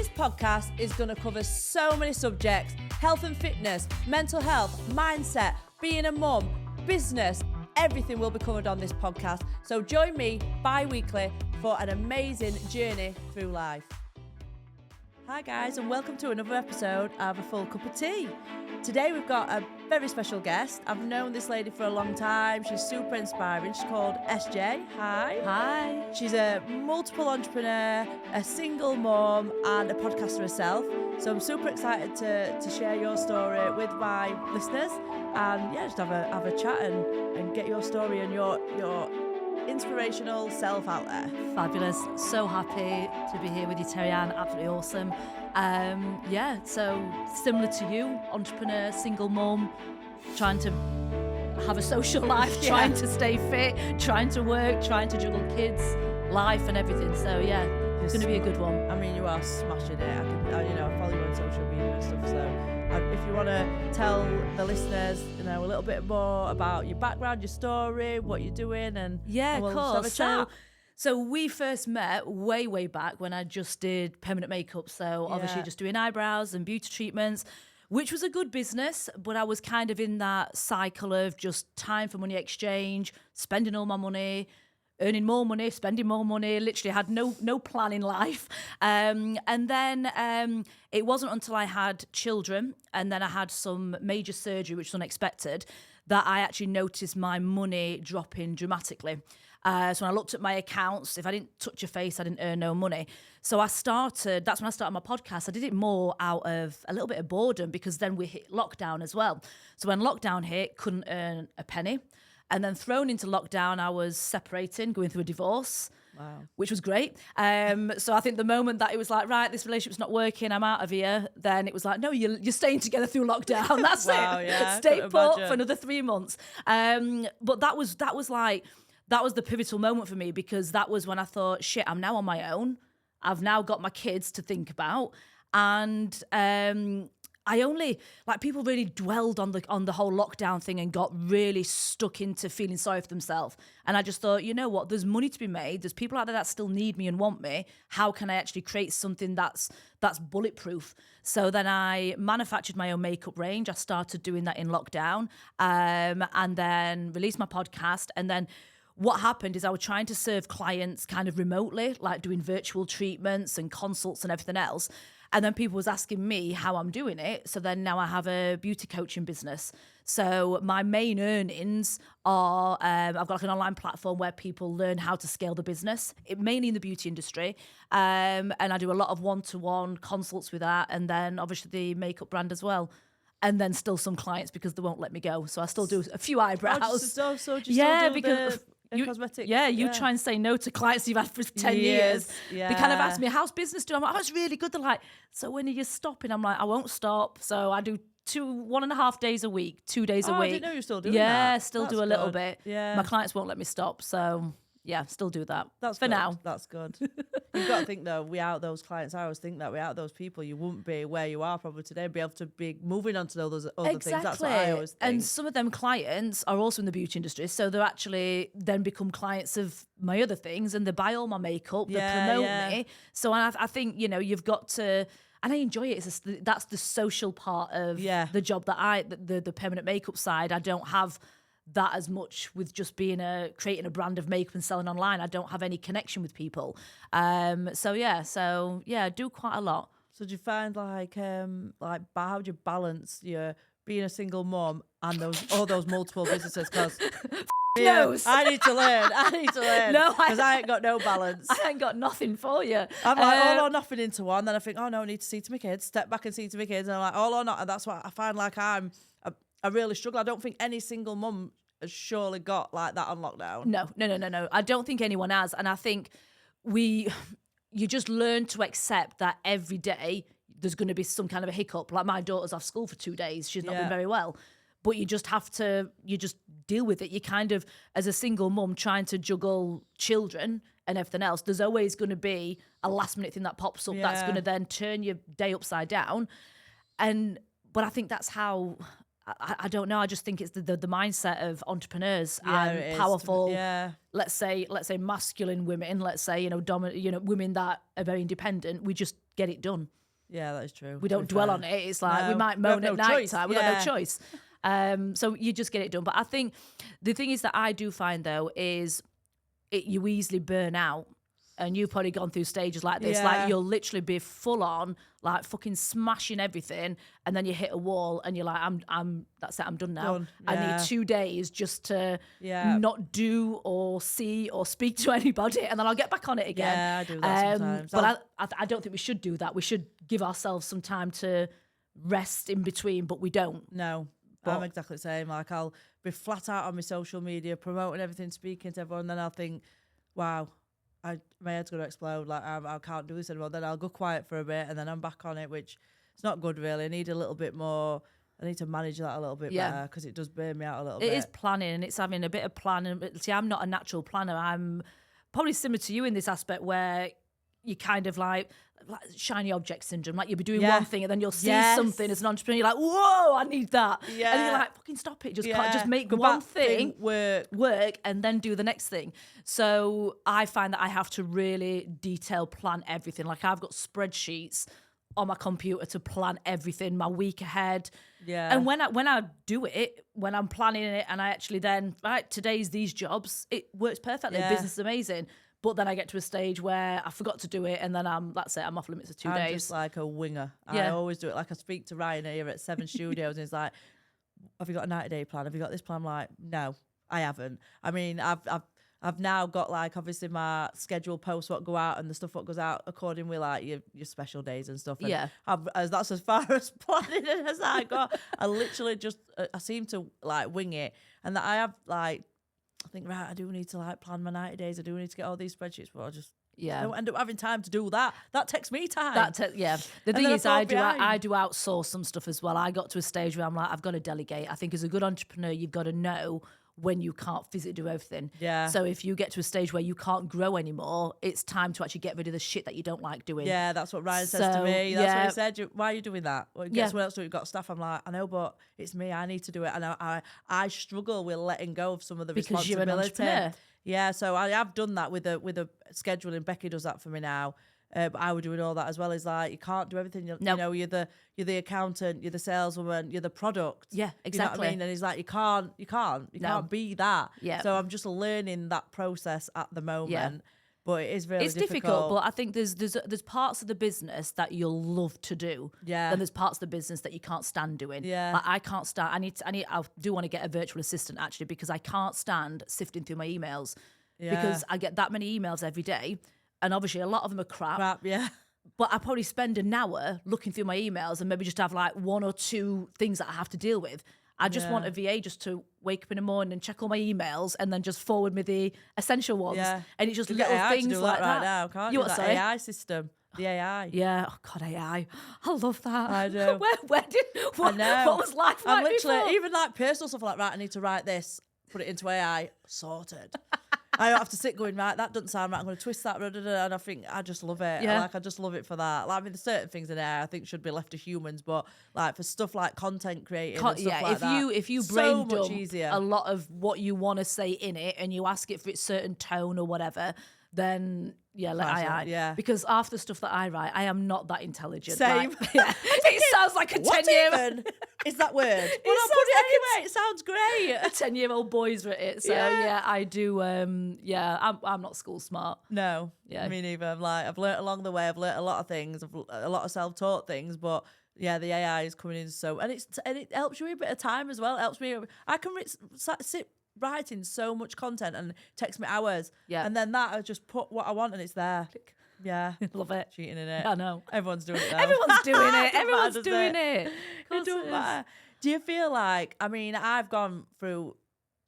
This podcast is going to cover so many subjects: health and fitness, mental health, mindset, being a mum, business. Everything will be covered on this podcast. So join me bi-weekly for an amazing journey through life. Hi guys, and welcome to another episode of A Full Cup of Tea. Today we've got a very special guest. I've known this lady for a long time. She's super inspiring. She's called Essjay. Hi. Hi. She's a multiple entrepreneur, a single mom, and a podcaster herself. So I'm super excited to share your story with my listeners, and just have a chat and get your story and your inspirational self out there. Fabulous. So happy to be here with you, Terri-Ann. Absolutely awesome. So similar to you, entrepreneur, single mum, trying to have a social life, trying to stay fit, trying to work, trying to juggle kids, life and everything. So it's going to be a good one. I mean, you are smashing it. I follow you on social media and stuff. So if you want to tell the listeners, a little bit more about your background, your story, what you're doing, and we'll have a chat. So we first met way back when I just did permanent makeup. So obviously just doing eyebrows and beauty treatments, which was a good business, but I was kind of in that cycle of just time for money exchange, spending all my money, earning more money, spending more money, literally had no plan in life. And then it wasn't until I had children and then I had some major surgery, which was unexpected, that I actually noticed my money dropping dramatically. So when I looked at my accounts, if I didn't touch a face, I didn't earn no money. So that's when I started my podcast. I did it more out of a little bit of boredom because then we hit lockdown as well. So when lockdown hit, couldn't earn a penny. And then thrown into lockdown, I was separating, going through a divorce, which was great. So I think the moment that it was like, right, this relationship's not working, I'm out of here, then it was like, no, you're staying together through lockdown. That's it. Yeah, stay put for another 3 months. But that was the pivotal moment for me, because that was when I thought, shit, I'm now on my own. I've now got my kids to think about. And people really dwelled on the whole lockdown thing and got really stuck into feeling sorry for themselves. And I just thought, you know what, there's money to be made. There's people out there that still need me and want me. How can I actually create something that's bulletproof? So then I manufactured my own makeup range. I started doing that in lockdown, and then released my podcast. And then what happened is I was trying to serve clients kind of remotely, like doing virtual treatments and consults and everything else. And then people was asking me how I'm doing it. So then now I have a beauty coaching business. So my main earnings are, I've got like an online platform where people learn how to scale the business, mainly in the beauty industry. And I do a lot of one-to-one consults with that. And then obviously the makeup brand as well. And then still some clients because they won't let me go. So I still do a few eyebrows. Cosmetic. You try and say no to clients you've had for 10 years. Yeah. They kind of ask me, how's business doing? I'm like, it's really good. They're like, so when are you stopping? I'm like, I won't stop. So I do 1.5 days a week, 2 days a week. I didn't know you were still doing that. Yeah, still That's do a little good. bit. Yeah. My clients won't let me stop. So still do that. That's for good. now. That's good. You've got to think though, without those clients, I always think that without those people, you wouldn't be where you are probably today, be able to be moving on to those other things. That's what I always think. And some of them clients are also in the beauty industry, so they're actually then become clients of my other things, and they buy all my makeup, they promote me. So I think, you've got to, and I enjoy it. That's the social part of the job that the permanent makeup side. I don't have that as much with just creating a brand of makeup and selling online. I don't have any connection with people. I do quite a lot. So do you find how do you balance your being a single mom and all those multiple businesses? Because I need to learn. No, because I ain't got no balance. I ain't got nothing for you. I'm like all or nothing into one. Then I think, oh no, I need to see to my kids. Step back and see to my kids. And I'm like all or not. And that's what I find like I really struggle. I don't think any single mum has surely got like that on lockdown. No. I don't think anyone has. And I think you just learn to accept that every day there's going to be some kind of a hiccup. Like my daughter's off school for 2 days. She's not been very well. But you just deal with it. You kind of, as a single mum trying to juggle children and everything else, there's always going to be a last minute thing that pops up that's going to then turn your day upside down. But I think that's how I don't know. I just think it's the mindset of entrepreneurs and powerful. Let's say masculine women. Let's say women that are very independent. We just get it done. Yeah, that is true. We don't dwell on it. It's like we might moan at night time. We've got no choice. So you just get it done. But I think the thing is that I do find, though, is you easily burn out. And you've probably gone through stages like this. Like you'll literally be full on, like fucking smashing everything, and then you hit a wall, and you're like, that's it, I'm done now. I need 2 days just to not do or see or speak to anybody, and then I'll get back on it again. Yeah, I do that sometimes. But I don't think we should do that. We should give ourselves some time to rest in between, but we don't. No. I'm exactly the same. Like I'll be flat out on my social media, promoting everything, speaking to everyone, and then I'll think, wow, my head's going to explode. Like I can't do this anymore. Then I'll go quiet for a bit, and then I'm back on it, which is not good really. I need a little bit more. I need to manage that a little bit better because it does burn me out a little bit. It is planning, and it's having a bit of planning. See, I'm not a natural planner. I'm probably similar to you in this aspect where you kind of like shiny object syndrome. Like you'll be doing one thing and then you'll see something as an entrepreneur. You're like, whoa, I need that. Yeah. And you're like, fucking stop it. Just make one thing work and then do the next thing. So I find that I have to really detail plan everything. Like I've got spreadsheets on my computer to plan everything, my week ahead. Yeah. And when I do it, when I'm planning it and I actually then, right, today's these jobs, it works perfectly. Business is amazing. But then I get to a stage where I forgot to do it, and then that's it. I'm off limits for 2 days. I'm just like a winger. I always do it. Like I speak to Ryan here at 7 Studios, and he's like, "Have you got a 90-day plan? Have you got this plan?" I'm like, "No, I haven't." I mean, I've now got like obviously my scheduled posts what go out and the stuff what goes out according with like your special days and stuff. And that's as far as planning as I got. I literally just I seem to like wing it, and that I have like. I think, right, I do need to like plan my 90 days. I do need to get all these spreadsheets, but I just don't end up having time to do that. That takes me time. The thing is, I do outsource some stuff as well. I got to a stage where I'm like, I've got to delegate. I think as a good entrepreneur, you've got to know when you can't physically do everything. Yeah. So if you get to a stage where you can't grow anymore, it's time to actually get rid of the shit that you don't like doing. Yeah, that's what Ryan says to me. That's what he said. Why are you doing that? Well, guess what else? We've got stuff. I'm like, I know, but it's me. I need to do it. And I struggle with letting go of some of the responsibility. Because you're an entrepreneur. Yeah, so I have done that with a scheduling. Becky does that for me now. But I would doing all that as well. Is like you can't do everything. You know, you're the accountant, you're the saleswoman, you're the product. Yeah, exactly. You know what I mean? And he's like, you can't be that. Yeah. So I'm just learning that process at the moment. Yeah. But it is really difficult. But I think there's parts of the business that you'll love to do. Yeah. Then there's parts of the business that you can't stand doing. Yeah. Like I can't stand. I do want to get a virtual assistant actually because I can't stand sifting through my emails. Yeah. Because I get that many emails every day. And obviously a lot of them are crap. Yeah. But I probably spend an hour looking through my emails and maybe just have like 1 or 2 things that I have to deal with. I just want a VA just to wake up in the morning and check all my emails and then just forward me the essential ones. Yeah. And it's just little things to do like that. Right now, can't you? That AI system. The AI. Yeah. Oh, God, AI. I love that. I do. What was life like literally, before? Even like personal stuff like, right, I need to write this, put it into AI, sorted. I don't have to sit going, right, that doesn't sound right, I'm going to twist that, and I think I just love it. Yeah. I just love it for that. Like, I mean, there's certain things in there I think should be left to humans, but like for stuff like content creating and stuff like that, if you brain dump a lot of what you want to say in it and you ask it for its certain tone or whatever, then let AI. Yeah. Because after the stuff that I write, I am not that intelligent. Same. Like, it sounds like a 10-year. Is that word? Well, put it anyway. It sounds great. A 10-year-old boy's written it. So I do. I'm not school smart. No. Yeah. Me neither. I've learnt along the way. I've learnt a lot of things. A lot of self-taught things, but. Yeah, the AI is coming in and it helps you with a bit of time as well. It helps me. I can sit writing so much content and takes me hours. Yeah. And then I just put what I want and it's there. Click. Yeah. Love it. Cheating in it. I know. Everyone's doing it now. Everyone's doing it. Everyone's doing it. It doesn't matter. Do you feel like, I mean, I've gone through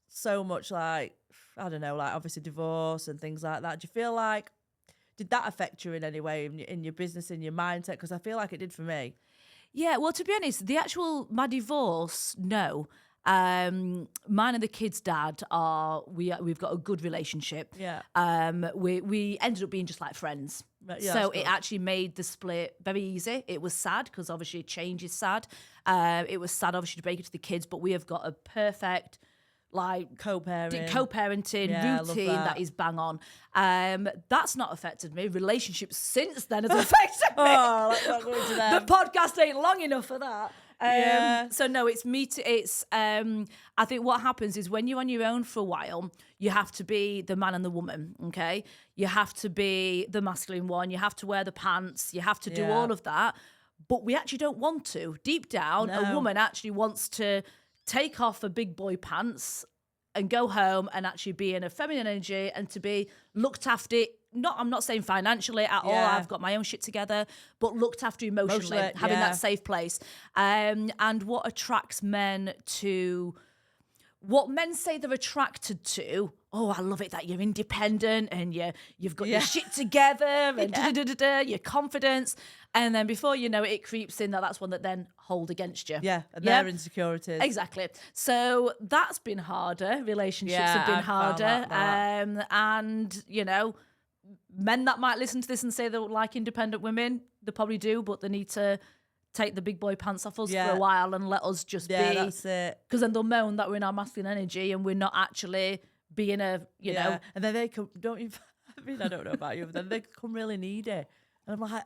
so much like, I don't know, like obviously divorce and things like that. Do you feel like, did that affect you in any way in your business, in your mindset? Because I feel like it did for me. Yeah, well, to be honest, my divorce, no. Mine and the kids' dad we've got a good relationship. Yeah. We ended up being just like friends. Yeah, so it actually made the split very easy. It was sad because obviously change is sad. It was sad obviously to break it to the kids, but we have got a perfect like co-parenting routine that is bang on. That's not affected me. Relationships since then has affected me. Oh, let's not go into them. The podcast ain't long enough for that. So no, it's me. I think what happens is when you're on your own for a while, you have to be the man and the woman. Okay, you have to be the masculine one. You have to wear the pants. You have to do all of that. But we actually don't want to. Deep down, a woman actually wants to take off her big boy pants and go home and actually be in a feminine energy and to be looked after. I'm not saying financially at all. I've got my own shit together, but looked after emotionally, having that safe place. And what attracts men to what men say they're attracted to. Oh, I love it that you're independent and you've got your shit together and your confidence. And then before you know it, it creeps in that's one that then hold against you. Yeah, and their insecurities. Exactly. So that's been harder. Relationships have been harder. And, men that might listen to this and say they like independent women, they probably do, but they need to take the big boy pants off us for a while and let us just be. Yeah, that's it. Because then they'll moan that we're in our masculine energy and we're not actually being you know. And then they come, don't you? I mean, I don't know about you, but then they come really needy. And I'm like,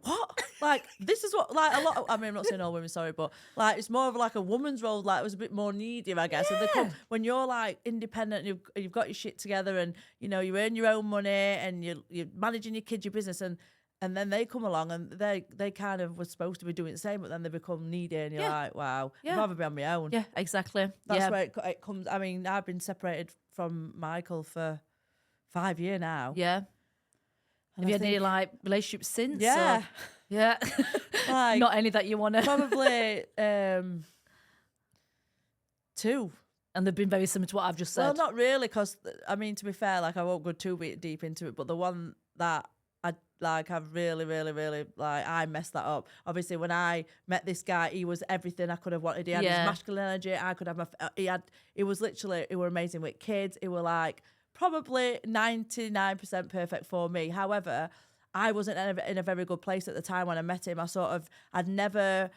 what? Like, this is what, like, a lot of, I mean, I'm not saying all women, sorry, but like, it's more of like a woman's role, like, it was a bit more needy, I guess. And they come, when you're like independent and you've got your shit together and, you earn your own money and you're managing your kids, your business, and then they come along and they kind of were supposed to be doing the same, but then they become needy and you're like, wow, I'd rather be on my own. Yeah, exactly. That's where it comes. I mean, I've been separated from Michael for 5 years now. Yeah. Have you had any like relationships since? Yeah. Or? Yeah. Like, not any that you want to. Probably 2. And they've been very similar to what I've just said. Well, not really, because, I mean, to be fair, like, I won't go too deep into it, but the one that I've really, really, really, like, I messed that up. Obviously, when I met this guy, he was everything I could have wanted. He had his masculine energy. I could have he was literally, he were amazing with kids. He were like, probably 99% perfect for me. However, I wasn't in a very good place at the time when I met him. I'd never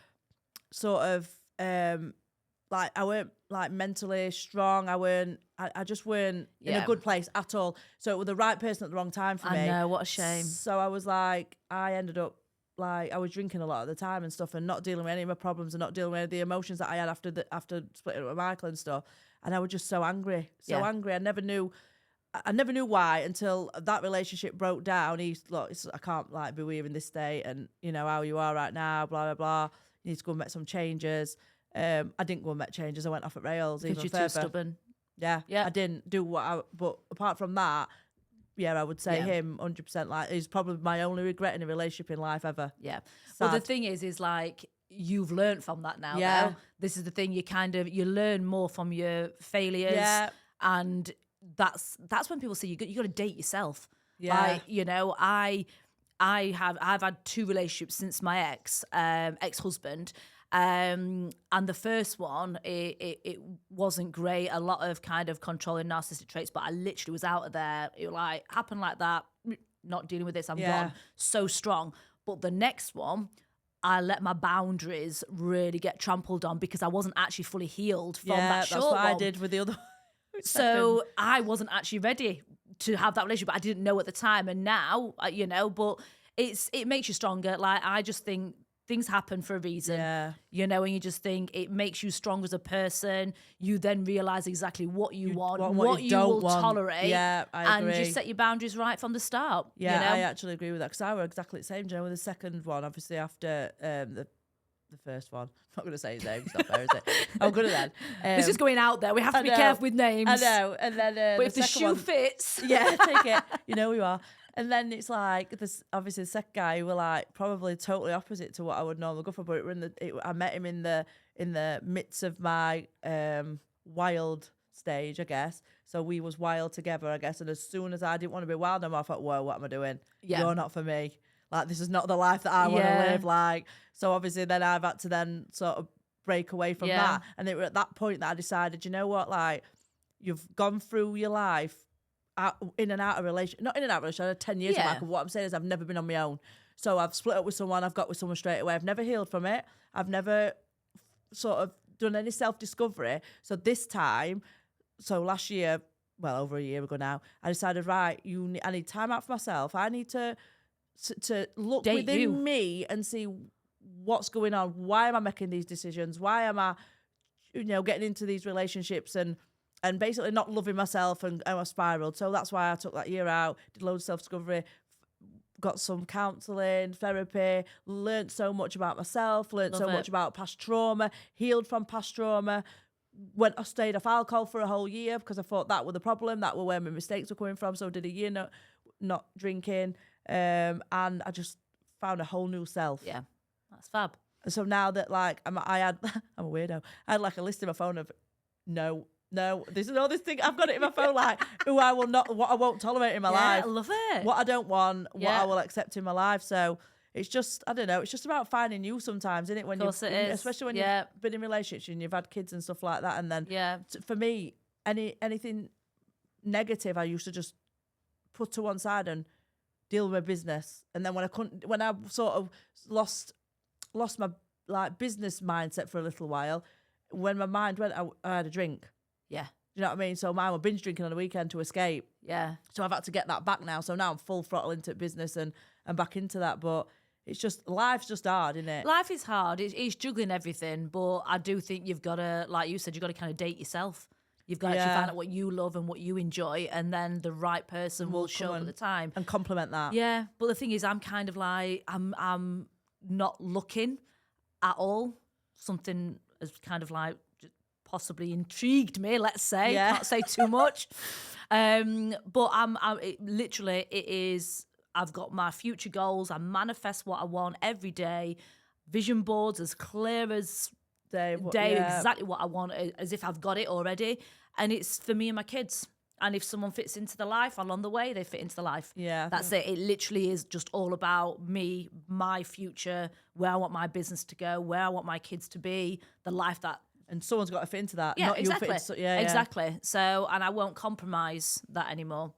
like, I weren't like mentally strong. I just weren't in a good place at all. So it was the right person at the wrong time for me. I know, what a shame. So I was like, I ended up like, I was drinking a lot at the time and stuff and not dealing with any of my problems and not dealing with the emotions that I had after splitting up with Michael and stuff. And I was just so angry. I never knew why until that relationship broke down. Look, I can't like be with you in this state and how you are right now, blah, blah, blah. You need to go and make some changes. I didn't go and make changes. I went off at rails even further. You're too stubborn. Yeah. I didn't do but apart from that, I would say him 100%. Like, he's probably my only regret in a relationship in life ever. Yeah. Sad. Well, the thing is like, you've learned from that now. Yeah. Though. This is the thing. You learn more from your failures. Yeah. And that's when people say you got to date yourself. Yeah. Like, I've had 2 relationships since my ex-husband. And the first one, it wasn't great. A lot of kind of controlling narcissistic traits, but I literally was out of there. It like happened like that. Not dealing with this. I'm gone. So strong. But the next one, I let my boundaries really get trampled on because I wasn't actually fully healed from that short one. That's what I did with the other. So I wasn't actually ready to have that relationship. But I didn't know at the time, and now but it makes you stronger. Like, I just think things happen for a reason, and you just think it makes you stronger as a person. You then realize exactly what you want, what you will tolerate. Yeah, I agree. And you set your boundaries right from the start. Yeah, I actually agree with that because I were exactly the same. With the second one, obviously after the first one, I'm not going to say his name. It's not fair, is it? I'm good at that. This is going out there. We have to be careful with names. I know. And then, but if the shoe fits, take it. You know who you are. And then it's like this. Obviously, the second guy, were like probably totally opposite to what I would normally go for. But I met him in the midst of my wild stage, I guess. So we was wild together, I guess. And as soon as I didn't want to be wild no more, I thought, whoa, what am I doing? Yeah. You're not for me. Like, this is not the life that I want to live. Like, so obviously then I've had to then sort of break away from that. And it was at that point that I decided, you know what, like, you've gone through your life in and out of relation, not in and out of relation. I had 10 years of life. What I'm saying is I've never been on my own. So I've split up with someone. I've got with someone straight away. I've never healed from it. I've never sort of done any self-discovery. So this time, so last year, well, over a year ago now, I decided, right, I need time out for myself. I need to look Date within you. me and see what's going on. Why am I making these decisions? Why am I, getting into these relationships and basically not loving myself and I spiraled. So that's why I took that year out, did loads of self-discovery, got some counselling, therapy, learned so much about myself, learned so much about past trauma, healed from past trauma. I stayed off alcohol for a whole year because I thought that was the problem, that were where my mistakes were coming from. So I did a year not drinking, and I just found a whole new self. Yeah, that's fab. So now that I'm a weirdo. I had like a list in my phone of no, this is all this thing. I've got it in my phone who I will not, what I won't tolerate in my life. I love it. What I don't want, what I will accept in my life. So it's just, I don't know, it's just about finding you sometimes, isn't it? When of course it is. Especially when you've been in relationships and you've had kids and stuff like that. And then for me, anything negative, I used to just put to one side and deal with my business. And then when I sort of lost my business mindset for a little while, when my mind went, I had a drink. Yeah. You know what I mean? So mine were binge drinking on the weekend to escape. Yeah. So I've had to get that back now. So now I'm full throttle into business and back into that. But it's just, life's just hard, isn't it? Life is hard. It's juggling everything. But I do think you've got to, like you said, you've got to kind of date yourself. You've got to actually find out what you love and what you enjoy. And then the right person will show up at the time. And complement that. Yeah. But the thing is, I'm kind of like, I'm not looking at all. Something has kind of like possibly intrigued me, let's say. Can't say too much. But it is, I've got my future goals. I manifest what I want every day. Vision boards as clear as day, exactly what I want, as if I've got it already. And it's for me and my kids. And if someone fits into the life along the way, they fit into the life. Yeah. That's it. It literally is just all about me, my future, where I want my business to go, where I want my kids to be, the life that... And someone's got to fit into that. Yeah, not exactly. You fit into, exactly. So, and I won't compromise that anymore.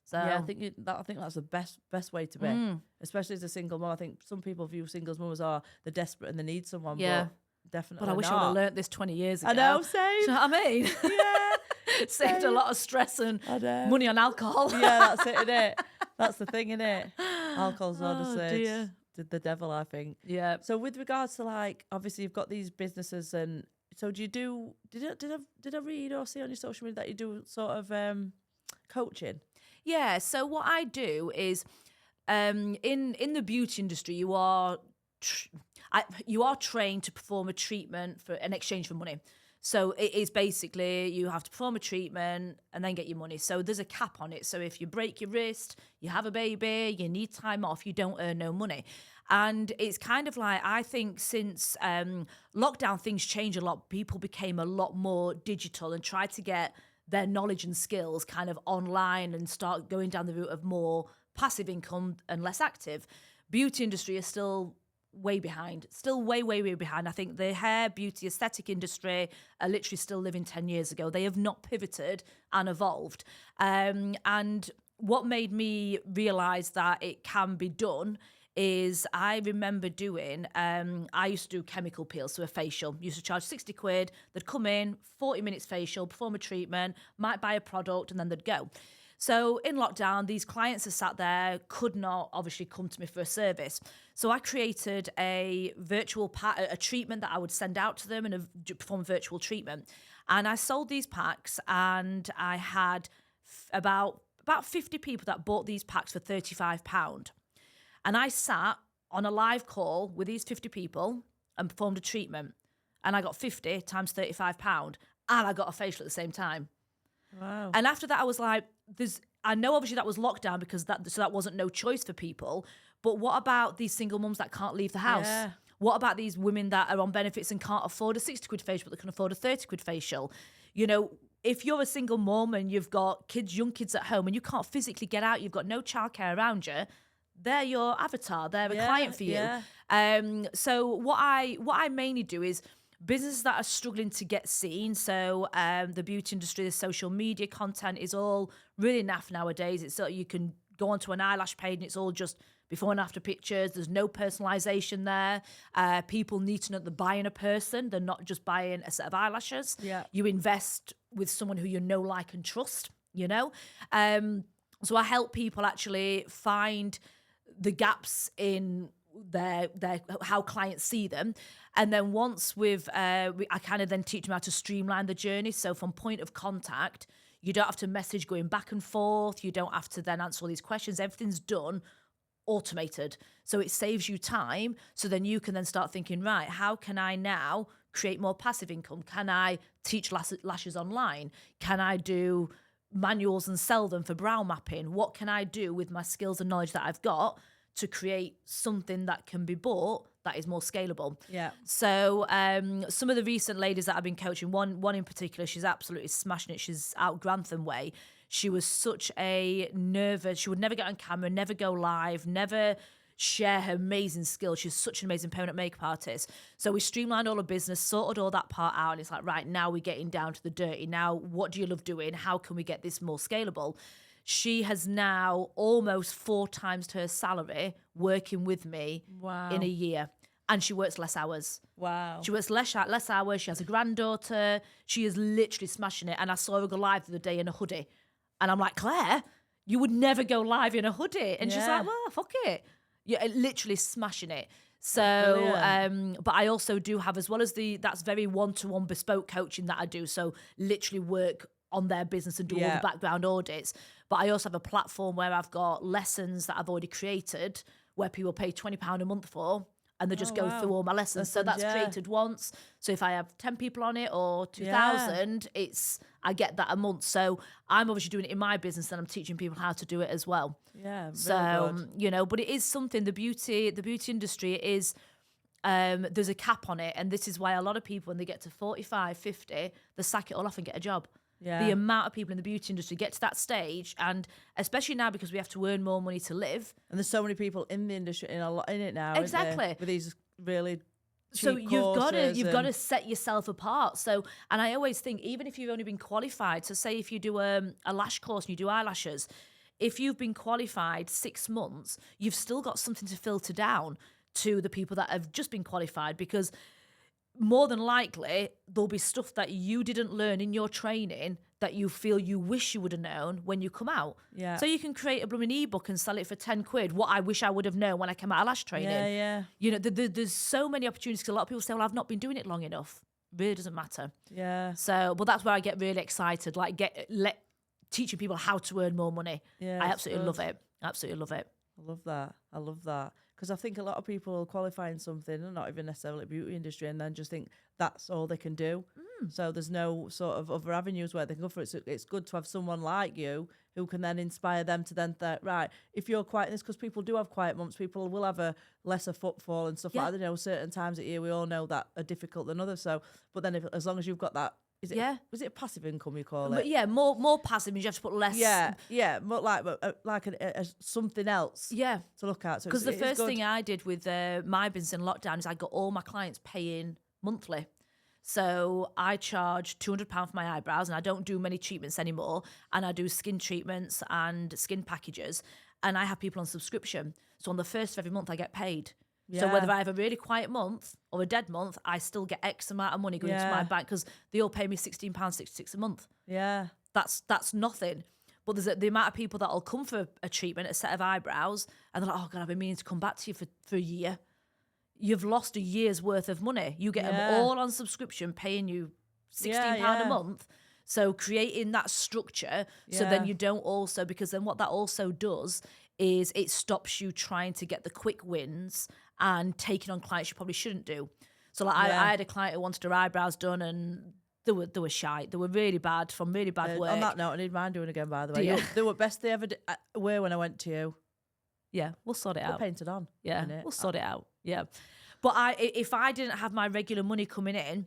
So yeah, I think that's the best way to be, especially as a single mom. I think some people view single mothers are they're desperate and they need someone. Yeah, but definitely. But I wish I would have learnt this 20 years ago. I know, same. Do you know what I mean? Yeah, it saved a lot of stress and money on alcohol. Yeah, that's it, innit? That's the thing, innit? Alcohol's honestly the devil, I think. Yeah. So with regards to obviously you've got these businesses, and so did I read or see on your social media that you do sort of coaching? Yeah, so what I do is in the beauty industry, you are trained to perform a treatment for an exchange for money. So it is basically you have to perform a treatment and then get your money. So there's a cap on it. So if you break your wrist, you have a baby, you need time off, you don't earn no money. And it's kind of like, I think since lockdown, things changed a lot. People became a lot more digital and tried to get their knowledge and skills kind of online and start going down the route of more passive income and less active. Beauty industry is still way behind, way behind. I think the hair, beauty, aesthetic industry are literally still living 10 years ago. They have not pivoted and evolved. And what made me realise that it can be done is I remember doing, I used to do chemical peels, so a facial. Used to charge 60 quid. They'd come in, 40 minutes facial, perform a treatment, might buy a product, and then they'd go. So in lockdown, these clients are sat there, could not obviously come to me for a service. So I created a virtual a treatment that I would send out to them and perform a virtual treatment. And I sold these packs, and I had about 50 people that bought these packs for £35. And I sat on a live call with these 50 people and performed a treatment. And I got 50 times £35, and I got a facial at the same time. Wow. And after that, I was like, I know obviously that was lockdown because that wasn't no choice for people. But what about these single mums that can't leave the house? Yeah. What about these women that are on benefits and can't afford a 60 quid facial, but they can afford a 30 quid facial? You know, if you're a single mum and you've got kids, young kids at home, and you can't physically get out, you've got no childcare around you, they're your avatar. They're a client for you. Yeah. So what I mainly do is businesses that are struggling to get seen. So the beauty industry, the social media content is all really naff nowadays. It's so you can go onto an eyelash page and it's all just before and after pictures. There's no personalization there. People need to know they're buying a person. They're not just buying a set of eyelashes. Yeah. You invest with someone who you know, like, and trust, you know? So I help people actually find the gaps in their how clients see them. And then once I kind of then teach them how to streamline the journey. So from point of contact, you don't have to message going back and forth. You don't have to then answer all these questions. Everything's done automated. So it saves you time. So then you can then start thinking, right, how can I now create more passive income? Can I teach lashes online? Can I do manuals and sell them for brow mapping? What can I do with my skills and knowledge that I've got to create something that can be bought that is more scalable? Yeah. So some of the recent ladies that I've been coaching, one in particular, she's absolutely smashing it. She's out Grantham way. She was such a nervous, she would never get on camera, never go live, never share her amazing skills. She's such an amazing permanent makeup artist. So we streamlined all her business, sorted all that part out, and it's like, right, now we're getting down to the dirty. Now, what do you love doing? How can we get this more scalable? She has now almost 4 times her salary working with me in a year. And she works less hours. Wow. She works less hours. She has a granddaughter. She is literally smashing it. And I saw her go live the other day in a hoodie. And I'm like, Claire, you would never go live in a hoodie. And she's like, well, fuck it. Yeah, literally smashing it. So, but I also do have, as well as that's very one-to-one bespoke coaching that I do. So literally work on their business and do all the background audits. But I also have a platform where I've got lessons that I've already created where people pay £20 a month for, and they just go through all my lessons. So that's created once. So if I have 10 people on it or 2,000, I get that a month. So I'm obviously doing it in my business and I'm teaching people how to do it as well. Yeah. So, you know, but it is something, the beauty industry is, there's a cap on it. And this is why a lot of people, when they get to 45, 50, they sack it all off and get a job. Yeah. The amount of people in the beauty industry get to that stage, and especially now because we have to earn more money to live. And there's so many people in the industry in it now. Exactly. With these really cheap so you've got to and... set yourself apart. So, and I always think, even if you've only been qualified, so say if you do a lash course and you do eyelashes, if you've been qualified 6 months, you've still got something to filter down to the people that have just been qualified, because more than likely, there'll be stuff that you didn't learn in your training that you feel you wish you would have known when you come out. Yeah. So you can create a blooming ebook and sell it for 10 quid. What I wish I would have known when I came out of lash training. Yeah. You know, there's so many opportunities, because a lot of people say, well, I've not been doing it long enough. Really doesn't matter. Yeah. So, but that's where I get really excited, like teaching people how to earn more money. Yeah. I absolutely love it. Absolutely love it. I love that. Because I think a lot of people qualify in something, and not even necessarily beauty industry, and then just think that's all they can do. So there's no sort of other avenues where they can go for it. So it's good to have someone like you who can then inspire them to then think, right, if you're quiet in this, because people do have quiet months, people will have a lesser footfall and stuff like that. You know, certain times of year we all know that are difficult than others. So, but then as long as you've got that, was it a passive income you call it? But yeah, more passive means you have to put less. Yeah, more like something else. Yeah, to look at. Because the first thing I did with my business in lockdown is I got all my clients paying monthly. So I charge £200 for my eyebrows, and I don't do many treatments anymore. And I do skin treatments and skin packages, and I have people on subscription. So on the first of every month, I get paid. Yeah. So whether I have a really quiet month or a dead month, I still get X amount of money going into my bank, because they all pay me £16.66 a month. Yeah. That's nothing. But there's the amount of people that will come for a treatment, a set of eyebrows, and they're like, oh God, I've been meaning to come back to you for a year. You've lost a year's worth of money. You get them all on subscription, paying you £16 a month. So creating that structure, so then you don't also, because then what that also does is it stops you trying to get the quick wins and taking on clients you probably shouldn't do. So like I had a client who wanted her eyebrows done, and they were shite. They were really bad, from really bad work. On that note, I need mine doing again, by the way. They were best they ever were when I went to you. Yeah, we'll sort it out. Painted on. Yeah, we'll sort it out. Yeah. But if I didn't have my regular money coming in,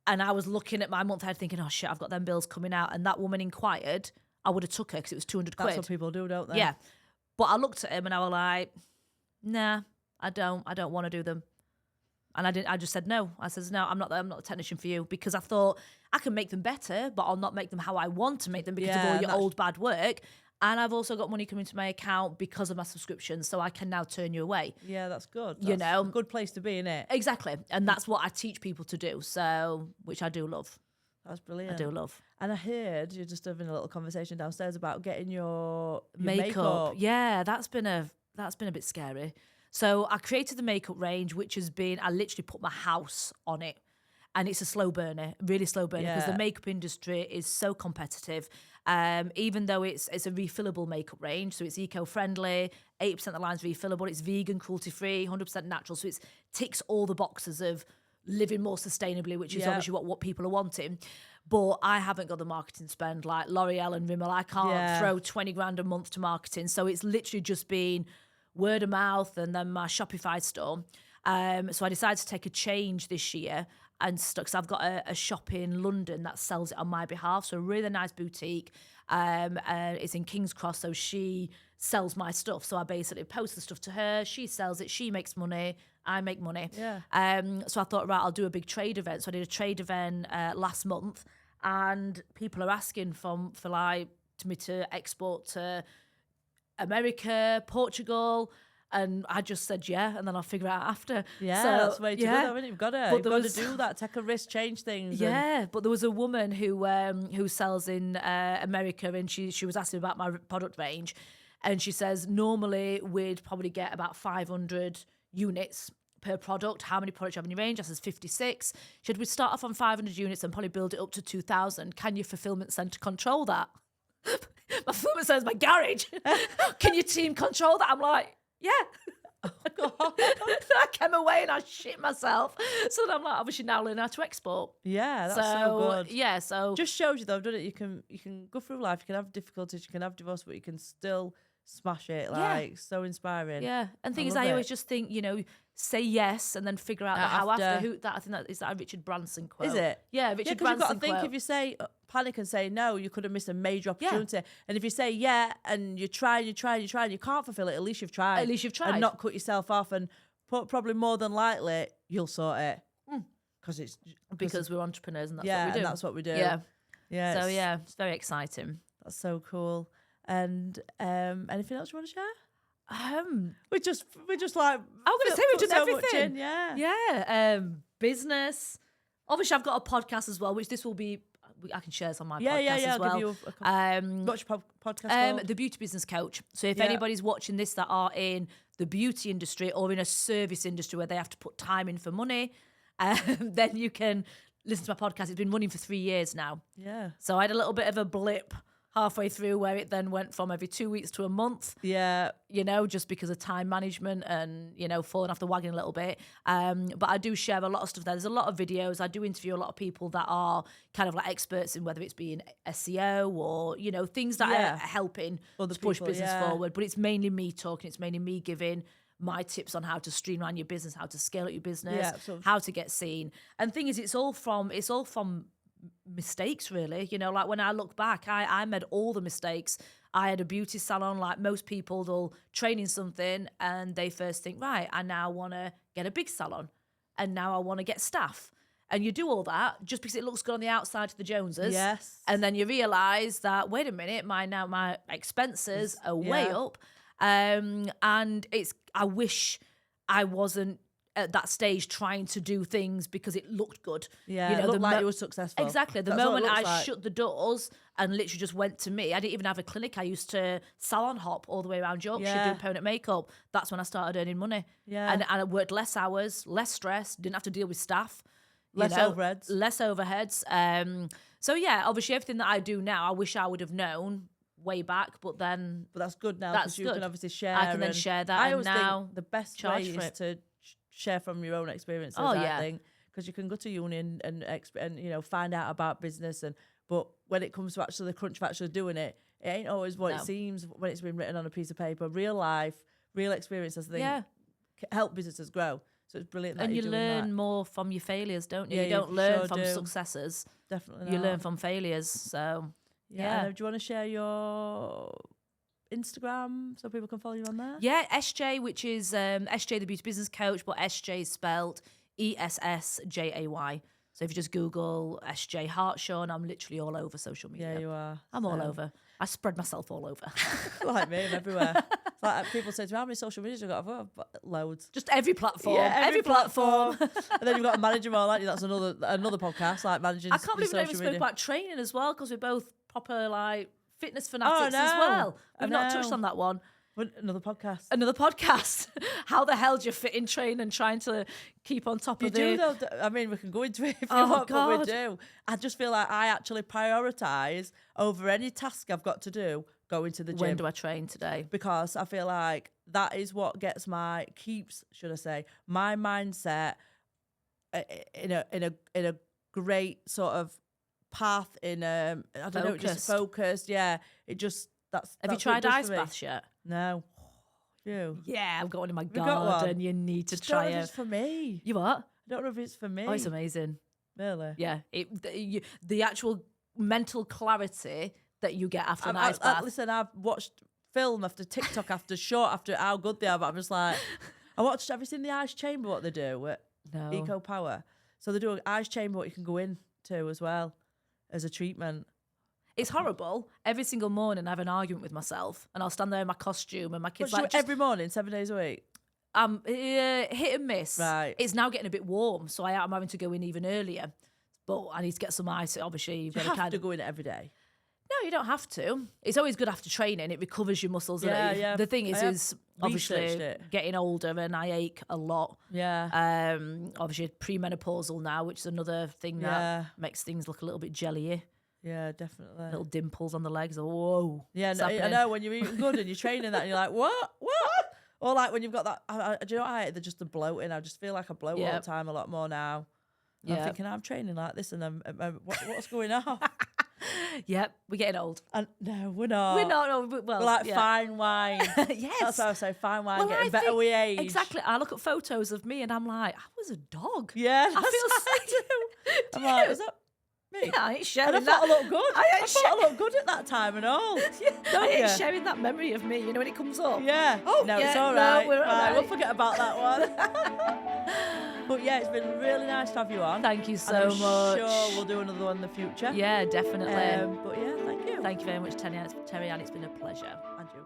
and I was looking at my month ahead thinking, oh shit, I've got them bills coming out, and that woman inquired, I would have took her because it was 200 quid. That's what people do, don't they? Yeah. But I looked at him and I was like, nah, I don't want to do them. And I just said no. I says, no, I'm not a technician for you, because I thought I can make them better, but I'll not make them how I want to make them because of all your old bad work. And I've also got money coming to my account because of my subscription, so I can now turn you away. Yeah, that's good. You know, a good place to be, isn't it? Exactly. And that's what I teach people to do. So, which I do love. That's brilliant. I do love. And I heard you're just having a little conversation downstairs about getting your makeup. Yeah, that's been a bit scary. So I created the makeup range, which has been, I literally put my house on it. And it's a slow burner, really slow burner, because the makeup industry is so competitive. Even though it's a refillable makeup range, so it's eco-friendly, 80% of the line's refillable, it's vegan, cruelty-free, 100% natural, so it ticks all the boxes of living more sustainably, which is obviously what people are wanting. But I haven't got the marketing spend like L'Oreal and Rimmel. I can't throw 20 grand a month to marketing. So it's literally just been word of mouth and then my Shopify store. So I decided to take a change this year and because I've got a shop in London that sells it on my behalf. So a really nice boutique. It's in King's Cross, so she sells my stuff. So I basically post the stuff to her. She sells it. She makes money. I make money. Yeah. So I thought, right, I'll do a big trade event. So I did a trade event last month, and people are asking for me to export to America, Portugal. And I just said yeah, and then I'll figure it out after. Yeah, so, that's the way to go, though, isn't it? You've got to do that, take a risk, change things. Yeah, but there was a woman who sells in America, and she was asking about my product range, and she says normally we'd probably get about 500 units per product. How many products you have in your range? I says 56. She said we'd start off on 500 units and probably build it up to 2,000. Can your fulfillment centre control that? My fulfillment centre's my garage. Can your team control that? I'm like, yeah. I came away and I shit myself. So then I'm like, obviously now learn how to export. Yeah, that's so good. Yeah, so just shows you though, doesn't it? You can go through life, you can have difficulties, you can have divorce, but you can still smash it. Like so inspiring. Yeah, and thing is, I always just think, say yes and then figure out the how after. Who that I think that is that a Richard Branson quote. Is it? Yeah, Richard Branson. You've got to think quote. if you say panic and say no, you could have missed a major opportunity. And if you say yeah and you try and you can't fulfill it, at least you've tried. At least you've tried. And not cut yourself off, and probably more than likely you'll sort it. Because we're entrepreneurs and that's what we do. And that's what we do. Yeah. Yeah. So it's very exciting. That's so cool. And anything else you want to share? We're just like I'm going to say we've done everything. Yeah. Business. Obviously, I've got a podcast as well, which this will be. I can share this on my podcast as well. I'll give you what's your podcast called? The Beauty Business Coach. So if anybody's watching this that are in the beauty industry or in a service industry where they have to put time in for money, then you can listen to my podcast. It's been running for 3 years now. Yeah. So I had a little bit of a blip halfway through where it then went from every 2 weeks to a month. Yeah. Just because of time management and, falling off the wagon a little bit. But I do share a lot of stuff there. There's a lot of videos. I do interview a lot of people that are kind of like experts in whether it's being SEO or, things that are helping to push business forward. But it's mainly me talking. It's mainly me giving my tips on how to streamline your business, how to scale up your business, how to get seen. And thing is, it's all from mistakes, really. Like when I look back, I made all the mistakes. I had a beauty salon. Like most people, they'll train in something and they first think, right, I now want to get a big salon and now I want to get staff. And you do all that just because it looks good on the outside to the Joneses. Yes. And then you realise that, wait a minute, my expenses are way up. And I wish I wasn't at that stage trying to do things because it looked good. Yeah, it looked like you were successful. Exactly. The moment I shut the doors and literally just went to me, I didn't even have a clinic. I used to salon hop all the way around Yorkshire doing permanent makeup. That's when I started earning money. Yeah. And I worked less hours, less stress, didn't have to deal with staff. Less overheads. Less overheads. So obviously everything that I do now, I wish I would have known way back, but that's good now because you can obviously share. I can then share that. I always think the best way is to share from your own experiences. I think because you can go to uni and find out about business, but when it comes to actually the crunch of actually doing it, it ain't always what it seems when it's been written on a piece of paper. Real life, real experiences, I think, help businesses grow. So it's brilliant that and you learn that. More from your failures, don't you? Yeah, you don't learn from successes. Definitely you learn from failures. So do you want to share your Instagram so people can follow you on there? Yeah, Essjay, which is Essjay the Beauty Business Coach, but Essjay is spelled ESSJAY. So if you just Google Essjay Hartshorn, I'm literally all over social media. Yeah, you are. I'm all over. I spread myself all over. Like me, I'm everywhere. It's like people say to me, how many social medias have you got? I've got loads. Just every platform. Yeah, every platform. platform. And then you've got to manage them all, aren't you? That's another podcast, like managing I can't believe we social even spoke media. about training as well, because we're both proper like fitness fanatics as no. well. I We've not know. touched on that one. Another podcast. Another podcast. How the hell do you fit in train and trying to keep on top You of do the... though. I mean, we can go into it if you Oh, want, but we God. do. I just feel like I actually prioritise over any task I've got to do going to the gym. When do I train today? Because I feel like that is what keeps my mindset in a great sort of path I don't know, just focused. Yeah, it just that's. Have you that's what it tried does ice for me. baths yet? No. You? Yeah, I've got one in my you got one? garden. You need to Just don't try know if it. it's for me. You what? I don't know if it's for me. Oh, it's amazing. Really? Yeah, the actual mental clarity that you get after an ice bath. Listen, I've watched film after TikTok after short after how good they are, but I'm just like, have you seen the ice chamber, what they do at No. Eco Power? So they do an ice chamber what you can go into as well as a treatment. It's horrible. Every single morning I have an argument with myself, and I'll stand there in my costume, and my kids But like, every morning, 7 days a week. hit and miss. Right. It's now getting a bit warm, so I'm having to go in even earlier. But I need to get some ice. Obviously, you've got You to have to go in every day. No, you don't have to. It's always good after training. It recovers your muscles. Yeah, doesn't it? yeah. The thing I have is obviously researched it. getting older, and I ache a lot. Yeah. Obviously premenopausal now, which is another thing that Yeah. makes things look a little bit jelly-y. Yeah, definitely. Little dimples on the legs. Whoa. Yeah, What's no, I happening? know when you're eating good and you're training that and you're like, what? Or like when you've got that, do you know what I hate? They're just the bloating. I just feel like I bloat all Yeah. the time a lot more now. And Yeah. I'm thinking, I'm training like this and what's going on? Yep, we're getting old. And no, we're not. We're not. No, well, We're like yeah. fine wine. Yes. That's what I say, fine wine, Well, getting I better think- we age. Exactly. I look at photos of me and I'm like, I was a dog. Yeah, I that's feel what I so. do. I'm like, is that me? Yeah, I ain't And sharing I that. thought I looked good. I I ain't thought I looked good at that time and all. Yeah, Don't I ain't you? sharing that memory of me. You know when it comes up. Yeah. Oh, no, yeah, it's all no, right. we're all Fine, right. we'll forget about that one. But yeah, it's been really nice to have you on. Thank you And so I'm much. sure we'll do another one in the future. Yeah, definitely. But yeah, thank you. Thank you very much, Terri-Ann. It's been a pleasure. And you.